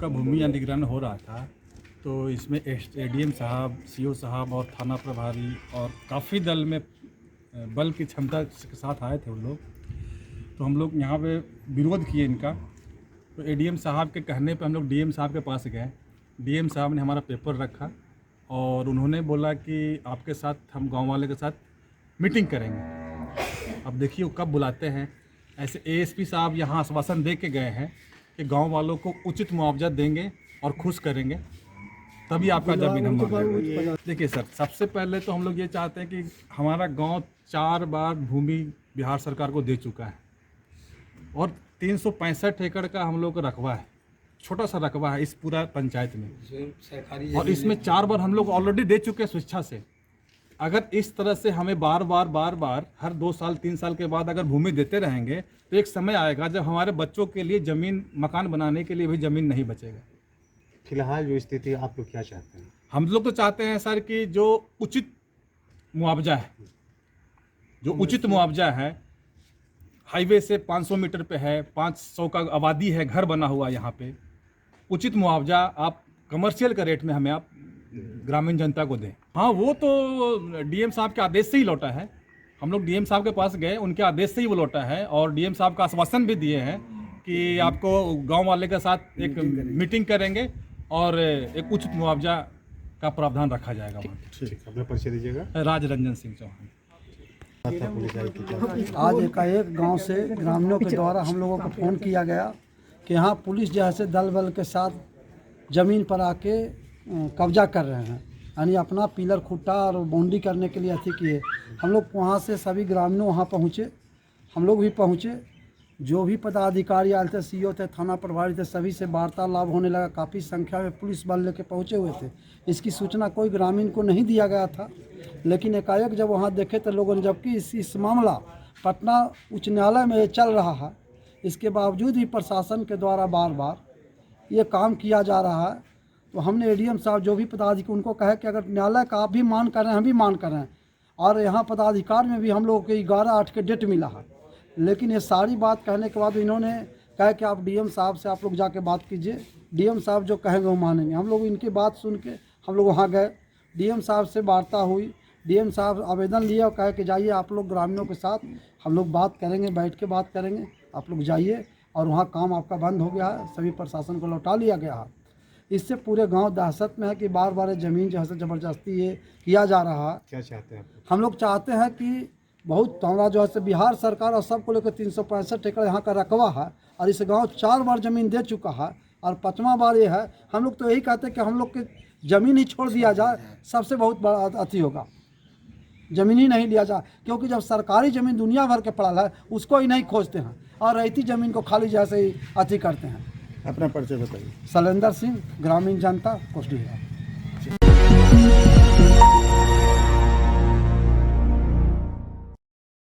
भूमि अधिग्रहण हो रहा था, तो इसमें एडीएम साहब, सीओ साहब और थाना प्रभारी और काफ़ी दल में बल की क्षमता के साथ आए थे उन लोग। तो हम लोग यहाँ पे विरोध किए इनका। तो एडीएम साहब के कहने पे हम लोग डीएम साहब के पास गए। डीएम साहब ने हमारा पेपर रखा और उन्होंने बोला कि आपके साथ हम गांव वाले के साथ मीटिंग करेंगे। अब देखिए वो कब बुलाते हैं। ऐसे एएसपी साहब यहाँ आश्वासन दे के गए हैं कि गांव वालों को उचित मुआवजा देंगे और खुश करेंगे, तभी आपका ज़मीन हम मांगेंगे। देखिए सर, सबसे पहले तो हम लोग ये चाहते हैं कि हमारा गांव 4 बार भूमि बिहार सरकार को दे चुका है और 365 एकड़ का हम लोग का रकबा है, छोटा सा रकबा है इस पूरा पंचायत में, और इसमें 4 बार हम लोग ऑलरेडी दे चुके हैं स्वेच्छा से। अगर इस तरह से हमें बार बार हर 2 साल 3 साल के बाद अगर भूमि देते रहेंगे तो एक समय आएगा जब हमारे बच्चों के लिए ज़मीन, मकान बनाने के लिए भी ज़मीन नहीं बचेगा। फिलहाल जो स्थिति, आप लोग क्या चाहते हैं? हम लोग तो चाहते हैं सर कि जो उचित मुआवजा है, हाईवे से 500 मीटर पे है, 500 का आबादी है, घर बना हुआ यहाँ पे, उचित मुआवजा आप कमर्शियल का रेट में हमें आप ग्रामीण जनता को दें। हाँ, वो तो डीएम साहब के आदेश से ही लौटा है। हम लोग डीएम साहब के पास गए, उनके आदेश से ही वो लौटा है, और डीएम साहब का आश्वासन भी दिए हैं कि आपको गांव वाले के साथ एक मीटिंग करेंगे और एक उचित मुआवजा का प्रावधान रखा जाएगा। ठीक, अपना परिचय दीजिएगा। राज रंजन सिंह चौहान। आज एकाएक गांव से ग्रामीणों के द्वारा हम लोगों को फ़ोन किया गया कि यहाँ पुलिस जैसे दल बल के साथ ज़मीन पर आके कब्जा कर रहे हैं, यानी अपना पिलर खुट्टा और बाउंड्री करने के लिए अथी किए। हम लोग वहाँ से सभी ग्रामीणों वहाँ पहुँचे, हम लोग भी पहुँचे, जो भी पदाधिकारी आए थे, सीओ थे, थाना प्रभारी थे, सभी से वार्तालाप होने लगा। काफ़ी संख्या में पुलिस बल लेके पहुँचे हुए थे। इसकी सूचना कोई ग्रामीण को नहीं दिया गया था, लेकिन एकाएक जब वहाँ देखे तो लोगों ने, जबकि इस मामला पटना उच्च न्यायालय में चल रहा है, इसके बावजूद भी प्रशासन के द्वारा बार बार ये काम किया जा रहा है। तो हमने एडीएम साहब, जो भी पदाधिकारी, उनको कहा कि अगर न्यायालय का आप भी मान कर रहे हैं, हम भी मान कर रहे हैं, और यहाँ पदाधिकार में भी हम लोगों को 11/8 के डेट मिला है। लेकिन ये सारी बात कहने के बाद इन्होंने कहा कि आप डीएम साहब से आप लोग जाके बात कीजिए, डीएम साहब जो कहेंगे वो मानेंगे। हम लोग इनकी बात सुन के हम लोग वहाँ गए, डीएम साहब से वार्ता हुई, डीएम साहब आवेदन लिए और कहे कि जाइए आप लोग ग्रामीणों के साथ हम लोग बात करेंगे, बैठ के बात करेंगे, आप लोग जाइए। और वहाँ काम आपका बंद हो गया है, सभी प्रशासन को लौटा लिया गया है। इससे पूरे गांव दहशत में है कि बार बार ज़मीन जो है ज़बरदस्ती ये किया जा रहा है। क्या चाहते हैं? हम लोग चाहते हैं कि बहुत हमारा जो है बिहार सरकार और सबको लेकर 365 एकड़ यहाँ का रकबा है, और इस गांव 4 बार ज़मीन दे चुका है और 5वां बार ये है। हम लोग तो यही कहते हैं कि हम लोग की ज़मीन ही छोड़ दिया जाए, सबसे बहुत बड़ा अति होगा, ज़मीन ही नहीं लिया जाए। क्योंकि जब सरकारी ज़मीन दुनिया भर के पड़ा है उसको ही नहीं खोजते हैं, और रहती ज़मीन को खाली जैसे ही अति करते हैं। अपना परिचय बताइए। शैलेंद्र सिंह, ग्रामीण जनता, कोसडीहा।